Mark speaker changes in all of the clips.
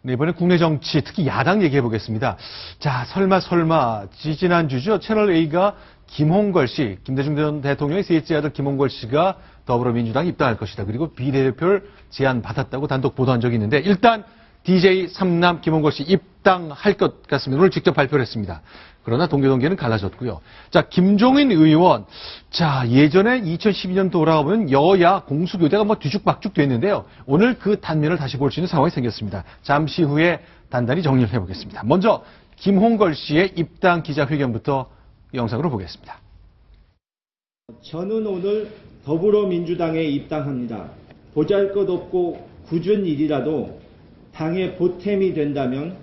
Speaker 1: 네, 이번에 국내 정치, 특히 야당 얘기해 보겠습니다. 자, 설마, 지지난주죠. 채널A가 김홍걸 씨, 김대중 전 대통령의 셋째 아들 김홍걸 씨가 더불어민주당에 입당할 것이다. 그리고 비례대표를 제안받았다고 단독 보도한 적이 있는데, 일단 DJ 3남 김홍걸 씨 입당할 것 같습니다. 오늘 직접 발표를 했습니다. 그러나 동교동계는 갈라졌고요. 자, 김종인 의원. 자, 예전에 2012년 돌아오면 여야 공수교대가 뒤죽박죽 됐는데요. 오늘 그 단면을 다시 볼 수 있는 상황이 생겼습니다. 잠시 후에 단단히 정리를 해보겠습니다. 먼저 김홍걸 씨의 입당 기자회견부터 영상으로 보겠습니다.
Speaker 2: 저는 오늘 더불어민주당에 입당합니다. 보잘것없고 굳은 일이라도 당의 보탬이 된다면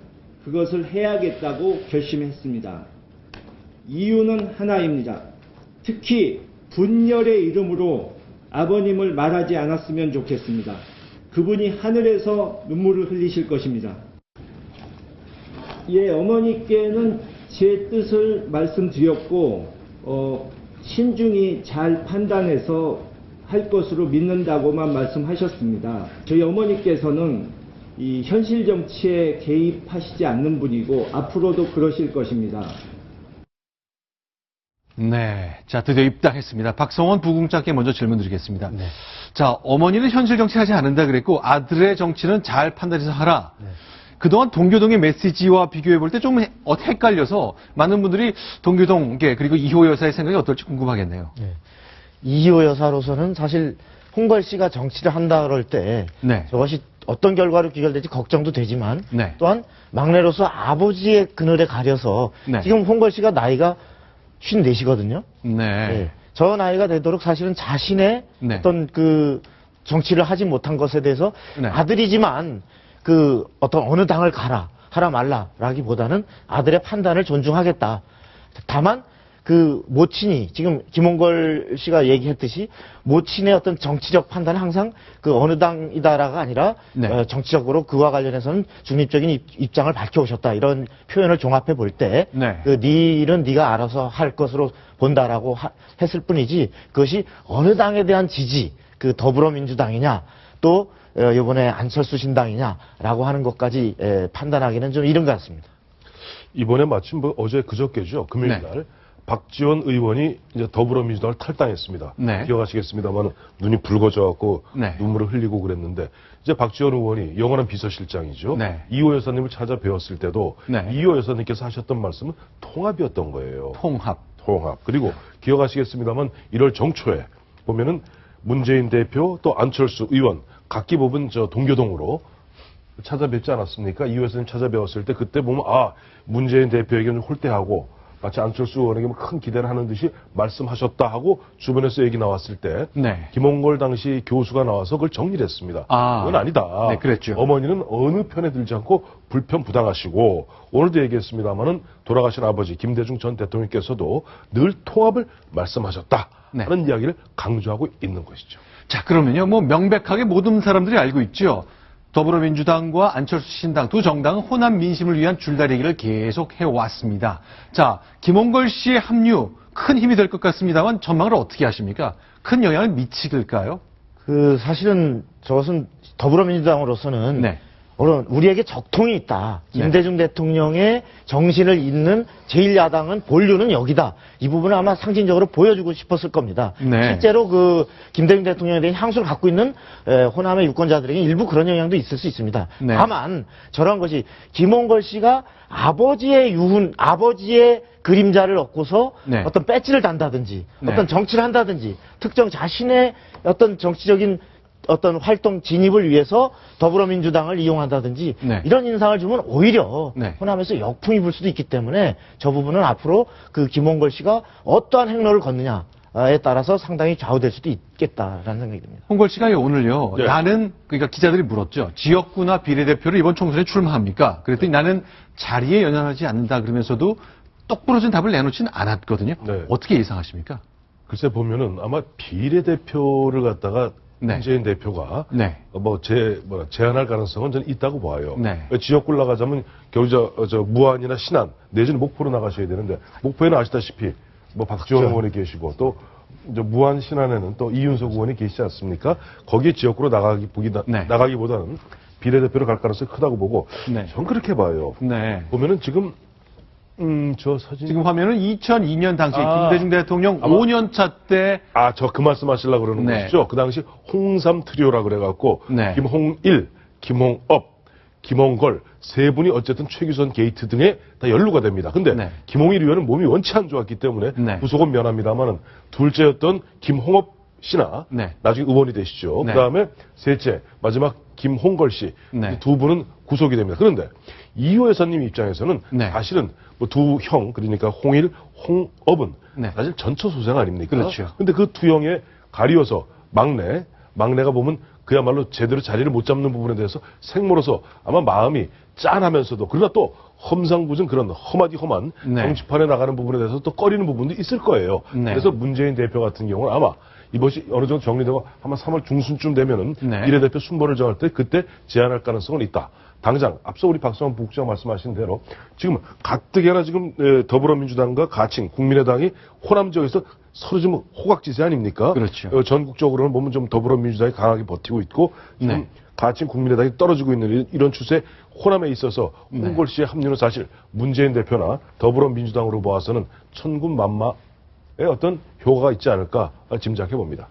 Speaker 2: 그것을 해야겠다고 결심했습니다. 이유는 하나입니다. 특히 분열의 이름으로 아버님을 말하지 않았으면 좋겠습니다. 그분이 하늘에서 눈물을 흘리실 것입니다. 예, 어머니께는 제 뜻을 말씀드렸고 신중히 잘 판단해서 할 것으로 믿는다고만 말씀하셨습니다. 저희 어머니께서는 이 현실 정치에 개입하시지 않는 분이고 앞으로도 그러실 것입니다.
Speaker 1: 네. 자, 드디어 입당했습니다. 박성원 부국장께 먼저 질문 드리겠습니다.
Speaker 3: 네.
Speaker 1: 자, 어머니는 현실 정치 하지 않는다 그랬고 아들의 정치는 잘 판단해서 하라.
Speaker 3: 네.
Speaker 1: 그동안 동교동의 메시지와 비교해 볼 때 좀 헷갈려서 많은 분들이 동교동계 그리고 이호 여사의 생각이 어떨지 궁금하겠네요.
Speaker 3: 네. 이호 여사로서는 사실 홍걸 씨가 정치를 한다 그럴 때
Speaker 1: 네.
Speaker 3: 저것이 어떤 결과로 귀결될지 걱정도 되지만
Speaker 1: 네.
Speaker 3: 또한 막내로서 아버지의 그늘에 가려서
Speaker 1: 네.
Speaker 3: 지금 홍걸 씨가 나이가 54시거든요.
Speaker 1: 네.
Speaker 3: 네. 저 나이가 되도록 사실은 자신의
Speaker 1: 네.
Speaker 3: 어떤 그 정치를 하지 못한 것에 대해서
Speaker 1: 네.
Speaker 3: 아들이지만 그 어떤 어느 당을 하라 말라라기보다는 아들의 판단을 존중하겠다. 다만 그 모친이 지금 김홍걸 씨가 얘기했듯이 모친의 어떤 정치적 판단은 항상 그 어느 당이다라가 아니라
Speaker 1: 네.
Speaker 3: 정치적으로 그와 관련해서는 중립적인 입장을 밝혀오셨다 이런 표현을 종합해 볼 때
Speaker 1: 네.
Speaker 3: 그 네 일은 네가 알아서 할 것으로 본다라고 했을 뿐이지 그것이 어느 당에 대한 지지 그 더불어민주당이냐 또 이번에 안철수 신당이냐라고 하는 것까지 판단하기는 좀 이른 것 같습니다.
Speaker 4: 이번에 마침 어제 그저께죠. 금요일 날.
Speaker 1: 네.
Speaker 4: 박지원 의원이 이제 더불어민주당을 탈당했습니다.
Speaker 1: 네.
Speaker 4: 기억하시겠습니다만 눈이 붉어져갖고
Speaker 1: 네.
Speaker 4: 눈물을 흘리고 그랬는데 이제 박지원 의원이 영원한 비서실장이죠.
Speaker 1: 네.
Speaker 4: 이호 여사님을 찾아뵈었을 때도
Speaker 1: 네.
Speaker 4: 이호 여사님께서 하셨던 말씀은 통합이었던 거예요.
Speaker 1: 통합.
Speaker 4: 그리고 기억하시겠습니다만 1월 정초에 보면은 문재인 대표 또 안철수 의원 각기 뽑은 동교동으로 찾아뵙지 않았습니까? 이호 여사님 찾아뵈었을 때 그때 보면 문재인 대표에게는 홀대하고 마치 안철수 의원에게 큰 기대를 하는 듯이 말씀하셨다 하고 주변에서 얘기 나왔을 때
Speaker 1: 네.
Speaker 4: 김홍걸 당시 교수가 나와서 그걸 정리를 했습니다. 그건 아니다.
Speaker 1: 네, 그랬죠.
Speaker 4: 어머니는 어느 편에 들지 않고 불편부당하시고 오늘도 얘기했습니다마는 돌아가신 아버지 김대중 전 대통령께서도 늘 통합을 말씀하셨다
Speaker 1: 네.
Speaker 4: 하는 이야기를 강조하고 있는 것이죠.
Speaker 1: 자, 그러면요. 명백하게 모든 사람들이 알고 있죠. 더불어민주당과 안철수 신당 두 정당은 호남 민심을 위한 줄다리기를 계속 해왔습니다. 자, 김홍걸 씨의 합류 큰 힘이 될 것 같습니다만 전망을 어떻게 하십니까? 큰 영향을 미칠까요?
Speaker 3: 사실은 저것은 더불어민주당으로서는
Speaker 1: 네.
Speaker 3: 우리에게 적통이 있다.
Speaker 1: 네.
Speaker 3: 김대중 대통령의 정신을 잇는 제1야당은 본류는 여기다. 이 부분을 아마 상징적으로 보여주고 싶었을 겁니다.
Speaker 1: 네.
Speaker 3: 실제로 그 김대중 대통령에 대한 향수를 갖고 있는 호남의 유권자들에게 일부 그런 영향도 있을 수 있습니다.
Speaker 1: 네.
Speaker 3: 다만 저런 것이 김홍걸 씨가 아버지의 그림자를 얻고서
Speaker 1: 네.
Speaker 3: 어떤 배지를 단다든지
Speaker 1: 네.
Speaker 3: 어떤 정치를 한다든지 특정 자신의 어떤 정치적인 어떤 활동 진입을 위해서 더불어민주당을 이용한다든지
Speaker 1: 네.
Speaker 3: 이런 인상을 주면 오히려
Speaker 1: 네.
Speaker 3: 호남에서 역풍이 불 수도 있기 때문에 저 부분은 앞으로 그 김홍걸 씨가 어떠한 행로를 걷느냐에 따라서 상당히 좌우될 수도 있겠다라는 생각이 듭니다.
Speaker 1: 홍걸 씨가 오늘요.
Speaker 4: 네.
Speaker 1: 그러니까 기자들이 물었죠. 지역구나 비례대표를 이번 총선에 출마합니까? 그랬더니 나는 자리에 연연하지 않는다 그러면서도 똑부러진 답을 내놓지는 않았거든요.
Speaker 4: 네.
Speaker 1: 어떻게 예상하십니까?
Speaker 4: 글쎄 보면은 아마 비례대표를 갖다가
Speaker 1: 네.
Speaker 4: 문재인 대표가
Speaker 1: 네.
Speaker 4: 제안할 가능성은 저는 있다고 봐요.
Speaker 1: 네.
Speaker 4: 지역구 나가자면 겨우 무안이나 신안 내지는 목포로 나가셔야 되는데 목포에는 아시다시피 박지원 의원이 계시고 또 무안 신안에는 또 이윤석 의원이 계시지 않습니까? 거기에 지역구로 나가기보다는 비례대표로 갈 가능성이 크다고 보고
Speaker 1: 네.
Speaker 4: 전 그렇게 봐요.
Speaker 1: 네.
Speaker 4: 보면은 지금 저 사진
Speaker 1: 지금 화면은 2002년 당시
Speaker 4: 아,
Speaker 1: 김대중 대통령
Speaker 4: 아마-
Speaker 1: 5년차 때
Speaker 4: 저 그 말씀 하시려고 그러는
Speaker 1: 네.
Speaker 4: 것이죠. 그 당시 홍삼 트리오라 그래갖고
Speaker 1: 네.
Speaker 4: 김홍일, 김홍업, 김홍걸 세 분이 어쨌든 최규선 게이트 등에 다 연루가 됩니다. 근데
Speaker 1: 네.
Speaker 4: 김홍일 의원은 몸이 원치 안 좋았기 때문에
Speaker 1: 네.
Speaker 4: 구속은 면합니다만은 둘째였던 김홍업 씨나
Speaker 1: 네.
Speaker 4: 나중에 의원이 되시죠.
Speaker 1: 네.
Speaker 4: 그다음에 셋째 마지막 김홍걸 씨
Speaker 1: 네.
Speaker 4: 두 분은 구속이 됩니다. 그런데 이호 여사님 입장에서는
Speaker 1: 네.
Speaker 4: 사실은 뭐 두 형 그러니까 홍일, 홍업은
Speaker 1: 네.
Speaker 4: 사실 전처 소생 아닙니까?
Speaker 1: 그렇죠.
Speaker 4: 근데 그 두 형에 가리어서 막내가 보면 그야말로 제대로 자리를 못 잡는 부분에 대해서 생모로서 아마 마음이 짠하면서도 그러나 또 험상궂은 그런 험한
Speaker 1: 네.
Speaker 4: 정치판에 나가는 부분에 대해서 또 꺼리는 부분도 있을 거예요.
Speaker 1: 네.
Speaker 4: 그래서 문재인 대표 같은 경우는 아마 이것이 어느 정도 정리되고 아마 3월 중순쯤 되면은
Speaker 1: 네.
Speaker 4: 비례대표 순번을 정할 때 그때 제안할 가능성은 있다. 당장 앞서 우리 박성원 부국장 말씀하신 대로 지금 가뜩이나 지금 더불어민주당과 가칭 국민의당이 호남 지역에서 서로 좀 호각지세 아닙니까?
Speaker 1: 그렇죠.
Speaker 4: 전국적으로는 보면 좀 더불어민주당이 강하게 버티고 있고 지금
Speaker 1: 네.
Speaker 4: 가칭 국민의당이 떨어지고 있는 이런 추세 호남에 있어서
Speaker 1: 네.
Speaker 4: 홍걸 씨의 합류는 사실 문재인 대표나 더불어민주당으로 보아서는 천군만마의 어떤 효과가 있지 않을까 짐작해 봅니다.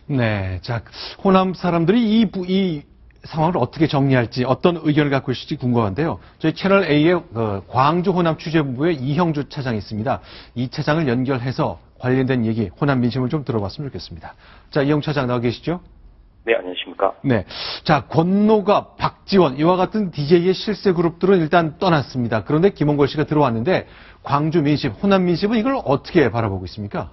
Speaker 1: 네. 자, 호남 사람들이 이 상황을 어떻게 정리할지 어떤 의견을 갖고 있을지 궁금한데요. 저희 채널 A의 광주 호남 취재본부의 이형주 차장이 있습니다. 이 차장을 연결해서 관련된 얘기, 호남 민심을 좀 들어봤으면 좋겠습니다. 자, 이형주 차장 나와 계시죠?
Speaker 5: 네, 안녕하십니까.
Speaker 1: 네. 자, 권노가, 박지원, 이와 같은 DJ의 실세 그룹들은 일단 떠났습니다. 그런데 김홍걸 씨가 들어왔는데 광주 민심, 호남 민심은 이걸 어떻게 바라보고 있습니까?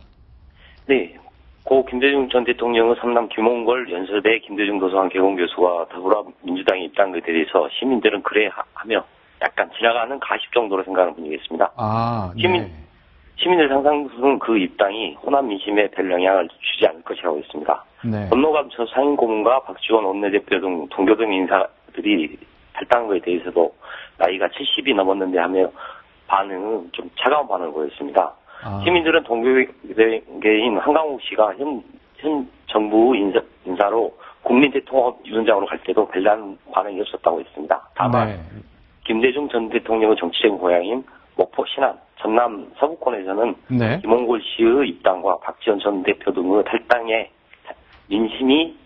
Speaker 5: 네, 고 김대중 전 대통령의 삼남 김홍걸 연세대 김대중 도서관 개공교수와 더불어민주당의 입당에 대해서 시민들은 그래 하며 약간 지나가는 가십 정도로 생각하는 분위기겠습니다.
Speaker 1: 아,
Speaker 5: 시민들 상당수는 그 입당이 호남 민심에 별 영향을 주지 않을 것이라고 했습니다.
Speaker 1: 네.
Speaker 5: 권노감 전 상임고문과 박지원 원내대표 등 동교 등 인사들이 탈당한 것에 대해서도 나이가 70이 넘었는데 하며 반응은 좀 차가운 반응을 보였습니다.
Speaker 1: 아.
Speaker 5: 시민들은 동교계인 한강욱 씨가 현 정부 인사로 국민대통령위원장으로 갈 때도 별다른 반응이 없었다고 했습니다. 다만
Speaker 1: 네.
Speaker 5: 김대중 전 대통령의 정치적인 고향인 목포, 신안, 전남 서부권에서는
Speaker 1: 네.
Speaker 5: 김홍걸 씨의 입당과 박지원 전 대표 등의 탈당에 민심이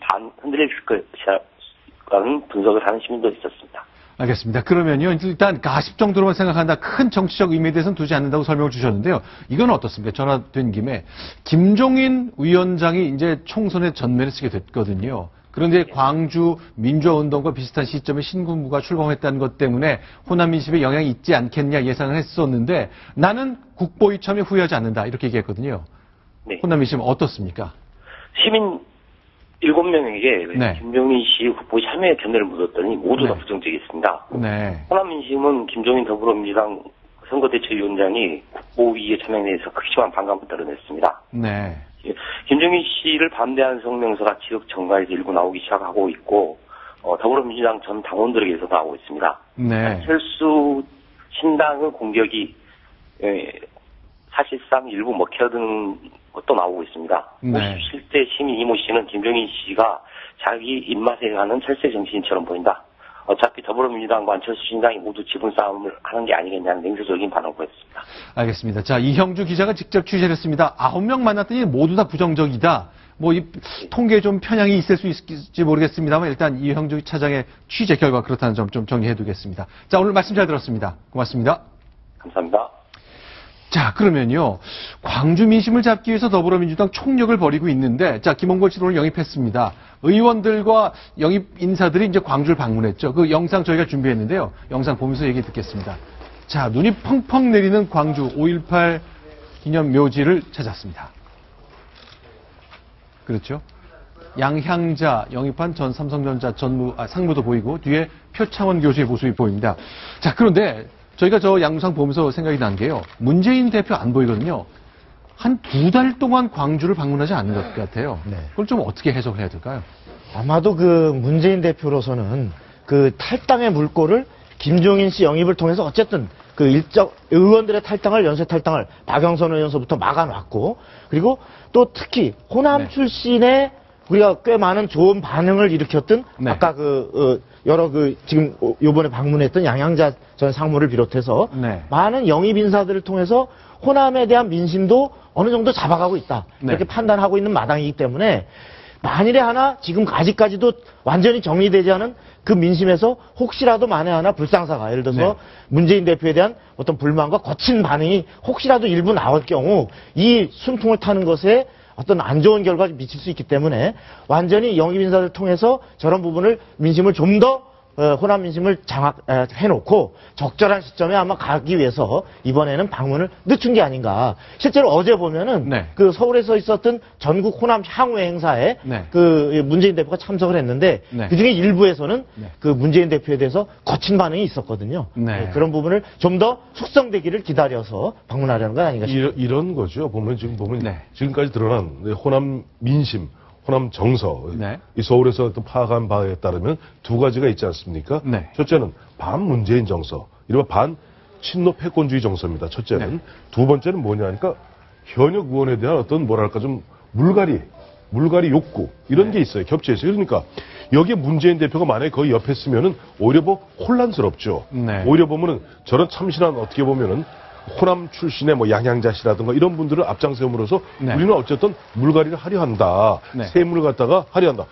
Speaker 5: 흔들릴 것이라는 분석을 하는 시민도 있었습니다.
Speaker 1: 알겠습니다. 그러면요, 일단 가십 정도로만 생각한다. 큰 정치적 의미에 대해서는 두지 않는다고 설명을 주셨는데요. 이건 어떻습니까? 전화된 김에 김종인 위원장이 이제 총선에 전면에 서게 됐거든요. 그런데 광주 민주화운동과 비슷한 시점에 신군부가 출범했다는 것 때문에 호남 민심에 영향이 있지 않겠냐 예상을 했었는데 나는 국보 이참에 후회하지 않는다. 이렇게 얘기했거든요.
Speaker 5: 네.
Speaker 1: 호남 민심 어떻습니까?
Speaker 5: 시민 7명에게
Speaker 1: 네.
Speaker 5: 김종인 씨 국보 참여에 견해를 묻었더니 모두 다
Speaker 1: 네.
Speaker 5: 부정적이었습니다.
Speaker 1: 네.
Speaker 5: 호남 민심은 김종인 더불어민주당 선거대책위원장이 국보위에 참여에 대해서 극심한 반감을 드러냈습니다.
Speaker 1: 네.
Speaker 5: 김종인 씨를 반대하는 성명서가 지역 정가에서 일부 나오기 시작하고 있고 더불어민주당 전 당원들에게서 나오고 있습니다.
Speaker 1: 네.
Speaker 5: 안철수 신당의 공격이 사실상 일부 먹혀드는 것도 나오고 있습니다.
Speaker 1: 네.
Speaker 5: 57대 시민 이모 씨는 김종인 씨가 자기 입맛에 가는 철새 정치인처럼 보인다. 어차피 더불어민주당과 안철수 신당이 모두 지분 싸움을 하는 게 아니겠냐는 냉소적인 반응을 보였습니다.
Speaker 1: 알겠습니다. 자, 이형주 기자가 직접 취재를 했습니다. 9명 만났더니 모두 다 부정적이다. 뭐, 이 통계에 좀 편향이 있을 수 있을지 모르겠습니다만 일단 이형주 차장의 취재 결과 그렇다는 점 좀 정리해 두겠습니다. 자, 오늘 말씀 잘 들었습니다. 고맙습니다.
Speaker 5: 감사합니다.
Speaker 1: 자, 그러면요. 광주 민심을 잡기 위해서 더불어민주당 총력을 벌이고 있는데, 자, 김홍걸 씨를 오늘 영입했습니다. 의원들과 영입 인사들이 이제 광주를 방문했죠. 그 영상 저희가 준비했는데요. 영상 보면서 얘기 듣겠습니다. 자, 눈이 펑펑 내리는 광주 5.18 기념 묘지를 찾았습니다. 그렇죠. 양향자 영입한 전 삼성전자 상무도 보이고, 뒤에 표창원 교수의 모습이 보입니다. 자, 그런데 저희가 저 영상 보면서 생각이 난 게요. 문재인 대표 안 보이거든요. 한 2달 동안 광주를 방문하지 않은 것 같아요.
Speaker 3: 네.
Speaker 1: 그걸 좀 어떻게 해석을 해야 될까요?
Speaker 3: 아마도 그 문재인 대표로서는 그 탈당의 물꼬를 김종인 씨 영입을 통해서 어쨌든 그 의원들의 탈당을, 연쇄 탈당을 박영선 의원서부터 막아놨고, 그리고 또 특히 호남
Speaker 1: 네.
Speaker 3: 출신의 우리가 꽤 많은 좋은 반응을 일으켰던
Speaker 1: 네.
Speaker 3: 아까 여러 지금 요번에 방문했던 양양자 전 상무를 비롯해서
Speaker 1: 네.
Speaker 3: 많은 영입 인사들을 통해서 호남에 대한 민심도 어느 정도 잡아가고 있다.
Speaker 1: 네.
Speaker 3: 이렇게 판단하고 있는 마당이기 때문에 만일에 하나 지금 아직까지도 완전히 정리되지 않은 그 민심에서 혹시라도 만에 하나 불상사가 예를 들어서
Speaker 1: 네.
Speaker 3: 문재인 대표에 대한 어떤 불만과 거친 반응이 혹시라도 일부 나올 경우 이 순풍을 타는 것에 어떤 안 좋은 결과를 미칠 수 있기 때문에 완전히 영입 인사를 통해서 저런 부분을 민심을 좀 더 호남 민심을 장악해놓고 적절한 시점에 아마 가기 위해서 이번에는 방문을 늦춘 게 아닌가. 실제로 어제 보면은
Speaker 1: 네.
Speaker 3: 그 서울에서 있었던 전국 호남 향후회 행사에
Speaker 1: 네.
Speaker 3: 그 문재인 대표가 참석을 했는데
Speaker 1: 네.
Speaker 3: 그중에 일부에서는
Speaker 1: 네.
Speaker 3: 그 문재인 대표에 대해서 거친 반응이 있었거든요.
Speaker 1: 네.
Speaker 3: 그런 부분을 좀 더 숙성되기를 기다려서 방문하려는 건 아닌가 싶습니다.
Speaker 4: 이런 거죠. 지금 보면
Speaker 1: 네.
Speaker 4: 지금까지 드러난 호남 민심, 호남 정서,
Speaker 1: 네.
Speaker 4: 이 서울에서 또 파악한 바에 따르면 두 가지가 있지 않습니까?
Speaker 1: 네.
Speaker 4: 첫째는 반 문재인 정서, 이른바 반 친노 패권주의 정서입니다. 첫째는.
Speaker 1: 네.
Speaker 4: 두 번째는 뭐냐 하니까 현역 의원에 대한 어떤 뭐랄까 좀 물갈이 욕구 이런 게 있어요. 겹쳐 있어요. 그러니까 여기에 문재인 대표가 만약에 거기 옆에 있으면은 오히려 혼란스럽죠.
Speaker 1: 네.
Speaker 4: 오히려 보면은 저런 참신한 어떻게 보면은 호남 출신의 양양자 씨라든가 이런 분들을 앞장세움으로써
Speaker 1: 네.
Speaker 4: 우리는 어쨌든 물갈이를 하려 한다.
Speaker 1: 네.
Speaker 4: 세물을 갖다가 하려 한다.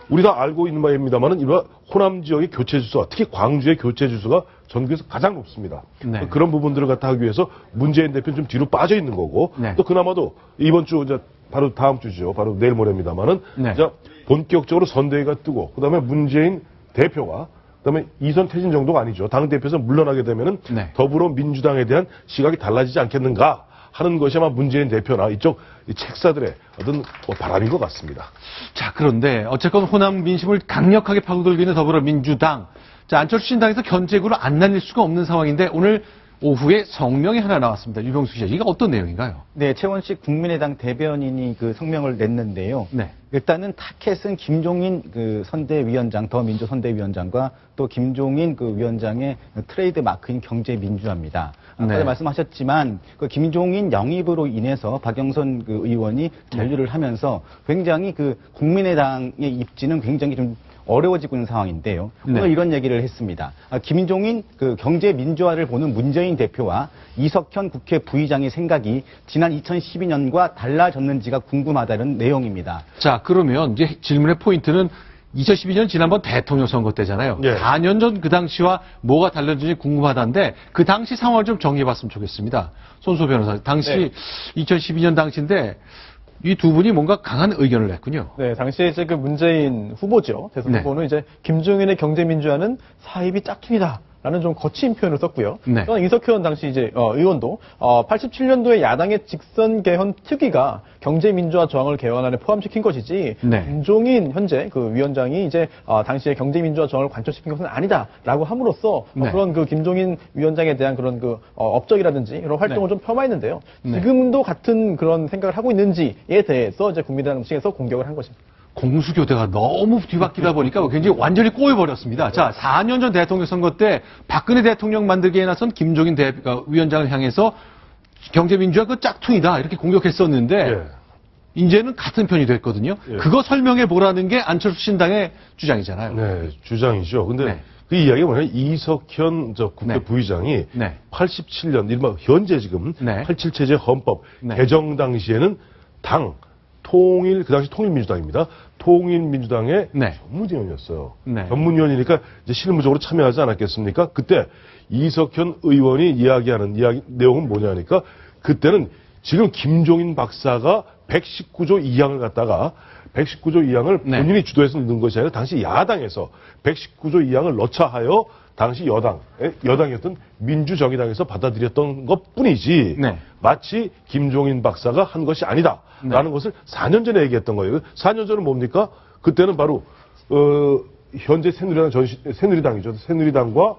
Speaker 4: 우리 다 알고 있는 바입니다만은 이런 호남 지역의 교체 주수가 특히 광주의 교체 주수가 전국에서 가장 높습니다.
Speaker 1: 네.
Speaker 4: 그런 부분들을 갖다 하기 위해서 문재인 대표는 좀 뒤로 빠져 있는 거고
Speaker 1: 네.
Speaker 4: 또 그나마도 이번 주 이제 바로 다음 주죠. 바로 내일 모레입니다만은
Speaker 1: 네.
Speaker 4: 이제 본격적으로 선대위가 뜨고 그다음에 문재인 대표가 그다음에 이선 퇴진 정도가 아니죠. 당 대표에서 물러나게 되면은
Speaker 1: 네.
Speaker 4: 더불어민주당에 대한 시각이 달라지지 않겠는가 하는 것이 아마 문재인 대표나 이쪽 책사들의 어떤 바람인 것 같습니다.
Speaker 1: 자, 그런데 어쨌건 호남 민심을 강력하게 파고들고 있는 더불어민주당. 자, 안철수 신당에서 견제구를 안 날릴 수가 없는 상황인데 오늘 오후에 성명이 하나 나왔습니다. 유병수 기자, 이게 어떤 내용인가요?
Speaker 6: 네, 최원식 국민의당 대변인이 그 성명을 냈는데요.
Speaker 1: 네.
Speaker 6: 일단은 타켓은 김종인 그 선대위원장, 더민주 선대위원장과 또 김종인 그 위원장의 트레이드 마크인 경제민주화입니다. 아까
Speaker 1: 네.
Speaker 6: 말씀하셨지만 그 김종인 영입으로 인해서 박영선 그 의원이 잔류를 하면서 굉장히 그 국민의당의 입지는 굉장히 좀 어려워지고 있는 상황인데요.
Speaker 1: 네.
Speaker 6: 오늘 이런 얘기를 했습니다. 김종인 그 경제 민주화를 보는 문재인 대표와 이석현 국회 부의장의 생각이 지난 2012년과 달라졌는지가 궁금하다는 내용입니다.
Speaker 1: 자, 그러면 이제 질문의 포인트는 2012년 지난번 대통령 선거 때잖아요.
Speaker 4: 예.
Speaker 1: 4년 전 그 당시와 뭐가 달라졌는지 궁금하다는데 그 당시 상황을 좀 정리해봤으면 좋겠습니다. 손소 변호사, 당시 2012년 당시인데 이 두 분이 뭔가 강한 의견을 냈군요.
Speaker 7: 네, 당시에 이제 그 문재인 후보죠. 대선
Speaker 1: 네.
Speaker 7: 후보는 이제 김종인의 경제민주화는 사입이 짝퉁이다. 라는 좀 거친 표현을 썼고요.
Speaker 1: 네.
Speaker 7: 또한 이석현 당시 이제 의원도 87년도에 야당의 직선 개헌 특위가 경제민주화 조항을 개헌안에 포함시킨 것이지
Speaker 1: 네.
Speaker 7: 김종인 현재 그 위원장이 이제 당시에 경제민주화 조항을 관철시킨 것은 아니다라고 함으로써
Speaker 1: 네.
Speaker 7: 그런 그 김종인 위원장에 대한 그런 그 업적이라든지 이런 활동을
Speaker 1: 네.
Speaker 7: 좀 폄하했는데요.
Speaker 1: 네.
Speaker 7: 지금도 같은 그런 생각을 하고 있는지에 대해서 이제 국민의당 측에서 공격을 한 것입니다.
Speaker 1: 공수교대가 너무 뒤바뀌다 보니까 굉장히 완전히 꼬여버렸습니다. 자, 4년 전 대통령 선거 때 박근혜 대통령 만들기에 나선 김종인 위원장을 향해서 경제민주화 그 짝퉁이다 이렇게 공격했었는데
Speaker 4: 예.
Speaker 1: 이제는 같은 편이 됐거든요.
Speaker 4: 예.
Speaker 1: 그거 설명해 보라는 게 안철수 신당의 주장이잖아요.
Speaker 4: 네, 주장이죠. 근데
Speaker 1: 네.
Speaker 4: 그 이야기가 뭐냐면 이석현 국회
Speaker 1: 네.
Speaker 4: 부의장이
Speaker 1: 네.
Speaker 4: 87년, 일반 현재 지금
Speaker 1: 네.
Speaker 4: 87체제 헌법
Speaker 1: 네.
Speaker 4: 개정 당시에는 그 당시 통일민주당입니다. 통일민주당의
Speaker 1: 네.
Speaker 4: 전문위원이었어요.
Speaker 1: 네.
Speaker 4: 전문위원이니까 이제 실무적으로 참여하지 않았겠습니까? 그때 이석현 의원이 이야기하는 내용은 뭐냐니까 그때는 지금 김종인 박사가 119조 2항을 갖다가 119조 2항을
Speaker 1: 네.
Speaker 4: 본인이 주도해서 넣은 것이 아니라 당시 야당에서 119조 2항을 넣자 하여 당시 여당이었던 민주정의당에서 받아들였던 것 뿐이지
Speaker 1: 네.
Speaker 4: 마치 김종인 박사가 한 것이 아니다라는 것을 4년 전에 얘기했던 거예요. 4년 전은 뭡니까? 그때는 바로 현재 새누리당이죠. 새누리당과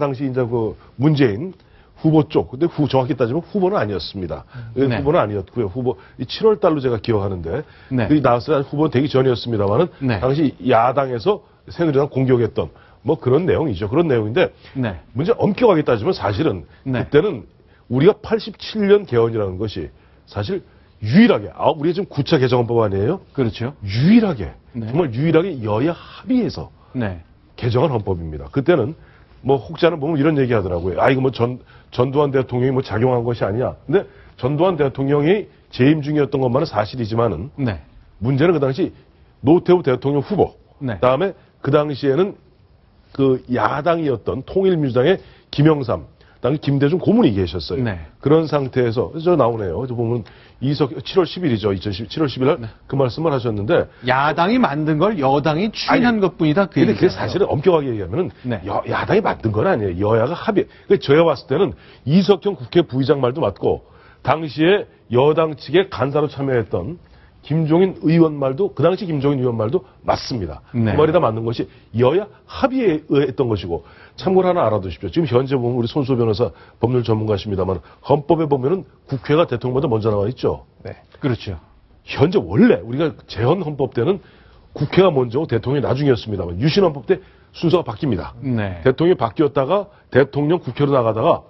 Speaker 4: 당시 이제 그 문재인 후보 쪽. 근데 정확히 따지면 후보는 아니었습니다.
Speaker 1: 네.
Speaker 4: 후보는 아니었고요. 7월 달로 제가 기억하는데
Speaker 1: 네.
Speaker 4: 그 나왔을 때 후보는 되기 전이었습니다만은
Speaker 1: 네.
Speaker 4: 당시 야당에서 새누리당 공격했던 뭐 그런 내용이죠. 그런 내용인데
Speaker 1: 네.
Speaker 4: 문제 엄격하게 따지면 사실은
Speaker 1: 네.
Speaker 4: 그때는 우리가 87년 개헌이라는 것이 사실 유일하게, 우리가 지금 9차 개정헌법 아니에요?
Speaker 1: 그렇죠.
Speaker 4: 유일하게,
Speaker 1: 네.
Speaker 4: 정말 유일하게 여야 합의해서
Speaker 1: 네.
Speaker 4: 개정한 헌법입니다. 그때는 뭐 혹자는 보면 이런 얘기 하더라고요. 이거 뭐 전두환 대통령이 뭐 작용한 것이 아니야. 근데 전두환 대통령이 재임 중이었던 것만은 사실이지만은
Speaker 1: 네.
Speaker 4: 문제는 그 당시 노태우 대통령 후보,
Speaker 1: 네.
Speaker 4: 그다음에 그 당시에는 그 야당이었던 통일민주당의 김영삼, 그다음에 김대중 고문이 계셨어요.
Speaker 1: 네.
Speaker 4: 그런 상태에서 저 나오네요. 저 보면 7월 10일이죠. 2010 7월 10일 날 그 말씀을 하셨는데
Speaker 1: 야당이 만든 걸 여당이 추진한 것뿐이다. 그
Speaker 4: 근데 그게
Speaker 1: 얘기잖아요.
Speaker 4: 사실은 엄격하게 얘기하면은
Speaker 1: 네.
Speaker 4: 야당이 만든 건 아니에요. 여야가 합의. 저희가 봤을 때는 이석현 국회 부의장 말도 맞고 당시에 여당 측의 간사로 참여했던 김종인 의원 말도 그 당시 김종인 의원 말도 맞습니다.
Speaker 1: 네.
Speaker 4: 그 말이 다 맞는 것이 여야 합의에 의했던 것이고 참고로 하나 알아두십시오. 지금 현재 보면 우리 손수호 변호사 법률 전문가십니다만 헌법에 보면은 국회가 대통령보다 먼저 나와 있죠.
Speaker 7: 네.
Speaker 1: 그렇죠.
Speaker 4: 현재 원래 우리가 재헌 헌법 때는 국회가 먼저고 대통령이 나중이었습니다만 유신 헌법 때 순서가 바뀝니다.
Speaker 1: 네.
Speaker 4: 대통령이 바뀌었다가 대통령 국회로 나가다가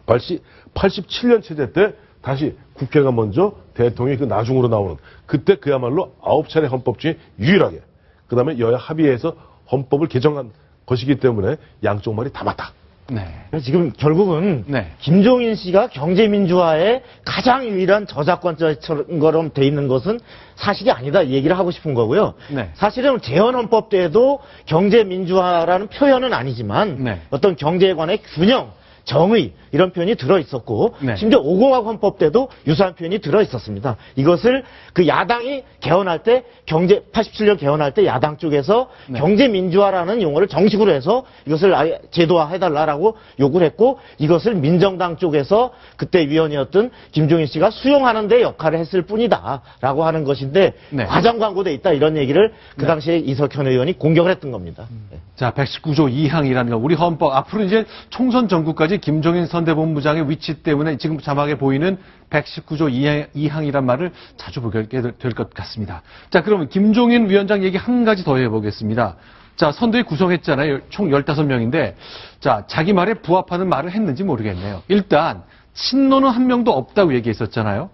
Speaker 4: 87년 체제 때 다시 국회가 먼저 대통령이 그 나중으로 나오는 그때 그야말로 9차례 헌법 중에 유일하게 그 다음에 여야 합의해서 헌법을 개정한 것이기 때문에 양쪽 말이 다 맞다.
Speaker 1: 네.
Speaker 3: 지금 결국은
Speaker 1: 네.
Speaker 3: 김종인 씨가 경제민주화의 가장 유일한 저작권자처럼 돼 있는 것은 사실이 아니다 이 얘기를 하고 싶은 거고요.
Speaker 1: 네.
Speaker 3: 사실은 재헌헌법 때도 경제민주화라는 표현은 아니지만
Speaker 1: 네.
Speaker 3: 어떤 경제에 관한 균형, 정의 이런 표현이 들어있었고
Speaker 1: 네.
Speaker 3: 심지어 5공학 헌법 때도 유사한 표현이 들어있었습니다. 이것을 그 야당이 개헌할 때 87년 개헌할 때 야당 쪽에서
Speaker 1: 네.
Speaker 3: 경제민주화라는 용어를 정식으로 해서 이것을 아예 제도화해달라고 요구를 했고 이것을 민정당 쪽에서 그때 위원이었던 김종인 씨가 수용하는 데 역할을 했을 뿐이다라고 하는 것인데
Speaker 1: 네.
Speaker 3: 과장 광고돼 있다 이런 얘기를 그 당시에 이석현 의원이 공격을 했던 겁니다. 네.
Speaker 1: 자, 119조 2항이라는 거, 우리 헌법, 앞으로 이제 총선 전국까지 김종인 선대본부장의 위치 때문에 지금 자막에 보이는 119조 2항이란 말을 자주 보게 될 것 같습니다. 자, 그러면 김종인 위원장 얘기 한 가지 더 해보겠습니다. 자, 선대위 구성했잖아요. 총 15명인데, 자, 자기 말에 부합하는 말을 했는지 모르겠네요. 일단, 친노는 한 명도 없다고 얘기했었잖아요.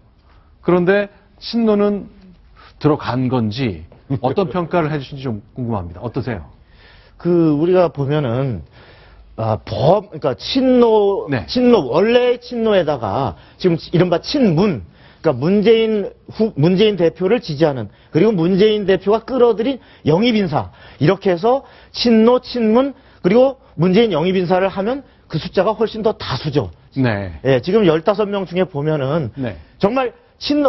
Speaker 1: 그런데, 친노는 들어간 건지, 어떤 평가를 해주신지 좀 궁금합니다. 어떠세요?
Speaker 3: 우리가 보면은, 그러니까 친노,
Speaker 1: 네.
Speaker 3: 원래의 친노에다가 지금 이른바 친문, 그러니까 문재인 대표를 지지하는, 그리고 문재인 대표가 끌어들인 영입인사, 이렇게 해서 친노, 친문, 그리고 문재인 영입인사를 하면 그 숫자가 훨씬 더 다수죠.
Speaker 1: 네.
Speaker 3: 예, 지금 15명 중에 보면은,
Speaker 1: 네.
Speaker 3: 정말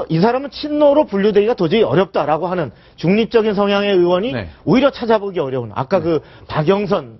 Speaker 3: 이 사람은 친노로 분류되기가 도저히 어렵다라고 하는 중립적인 성향의 의원이
Speaker 1: 네.
Speaker 3: 오히려 찾아보기 어려운, 아까 그 박영선,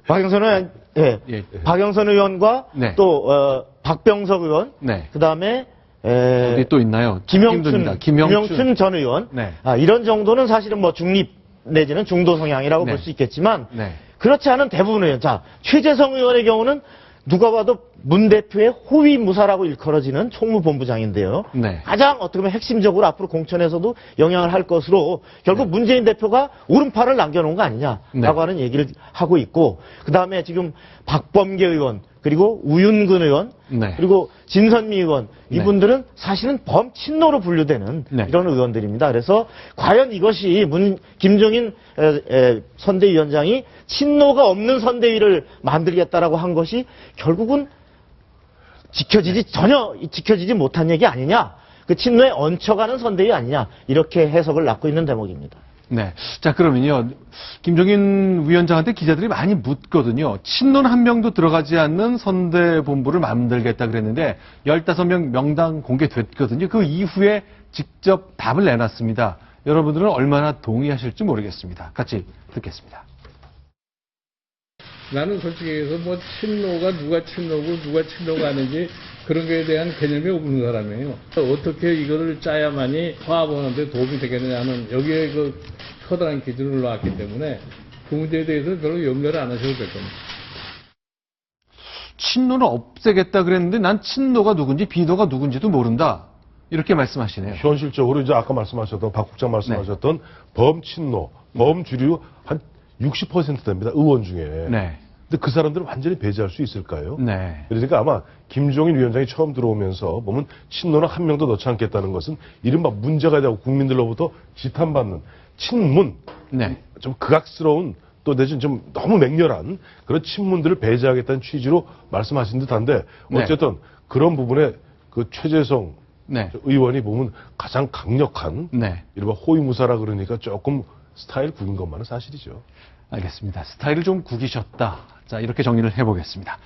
Speaker 3: 박영선 의원,
Speaker 1: 예.
Speaker 3: 박영선 의원과
Speaker 1: 네.
Speaker 3: 또 박병석 의원,
Speaker 1: 네.
Speaker 3: 그 다음에
Speaker 1: 어디 또 있나요?
Speaker 3: 김영춘 전 의원,
Speaker 1: 네.
Speaker 3: 이런 정도는 사실은 뭐 중립 내지는 중도 성향이라고
Speaker 1: 네.
Speaker 3: 볼 수 있겠지만
Speaker 1: 네.
Speaker 3: 그렇지 않은 대부분 의원, 자 최재성 의원의 경우는 누가 봐도 문 대표의 호위무사라고 일컬어지는 총무본부장인데요.
Speaker 1: 네.
Speaker 3: 가장 어떻게 보면 핵심적으로 앞으로 공천에서도 영향을 할 것으로 결국 문재인 대표가 오른팔을 남겨놓은 거 아니냐라고
Speaker 1: 네.
Speaker 3: 하는 얘기를 하고 있고, 그 다음에 지금 박범계 의원, 그리고 우윤근 의원,
Speaker 1: 네.
Speaker 3: 그리고 진선미 의원,
Speaker 1: 네.
Speaker 3: 이분들은 사실은 범친노로 분류되는
Speaker 1: 네.
Speaker 3: 이런 의원들입니다. 그래서 과연 이것이 김종인 선대위원장이 친노가 없는 선대위를 만들겠다라고 한 것이 결국은 전혀 지켜지지 못한 얘기 아니냐, 그 친노에 얹혀가는 선대위 아니냐, 이렇게 해석을 낳고 있는 대목입니다.
Speaker 1: 네. 자, 그러면요. 김종인 위원장한테 기자들이 많이 묻거든요. 친노는 한 명도 들어가지 않는 선대본부를 만들겠다 그랬는데 15명 명단 공개됐거든요. 그 이후에 직접 답을 내놨습니다. 여러분들은 얼마나 동의하실지 모르겠습니다. 같이 듣겠습니다.
Speaker 8: 나는 솔직히 얘기해서 뭐 친노가 누가 친노고 누가 친노가 아닌지 그런 거에 대한 개념이 없는 사람이에요. 어떻게 이거를 짜야만이 화합하는데 도움이 되겠느냐는 여기에 그 커다란 기준을 놨기 때문에 그 문제에 대해서는 별로 염려를 안 하셔도 될 겁니다.
Speaker 1: 친노는 없애겠다 그랬는데 난 친노가 누군지 비노가 누군지도 모른다. 이렇게 말씀하시네요.
Speaker 4: 현실적으로 이제 아까 말씀하셨던 박 국장 말씀하셨던 범친노, 범주류 한 60% 됩니다. 의원 중에.
Speaker 1: 네.
Speaker 4: 근데 그 사람들은 완전히 배제할 수 있을까요?
Speaker 1: 네.
Speaker 4: 그러니까 아마 김종인 위원장이 처음 들어오면서 보면 친노는 한 명도 넣지 않겠다는 것은 이른바 문제가 되고 국민들로부터 지탄받는 친문,
Speaker 1: 네.
Speaker 4: 좀 극악스러운 또 대신 좀 너무 맹렬한 그런 친문들을 배제하겠다는 취지로 말씀하신 듯한데
Speaker 1: 네.
Speaker 4: 어쨌든 그런 부분에 그 최재성
Speaker 1: 네.
Speaker 4: 의원이 보면 가장 강력한
Speaker 1: 네.
Speaker 4: 이른바 호위무사라 그러니까 조금 스타일 구긴 것만은 사실이죠.
Speaker 1: 알겠습니다. 스타일을 좀 구기셨다. 자, 이렇게 정리를 해보겠습니다.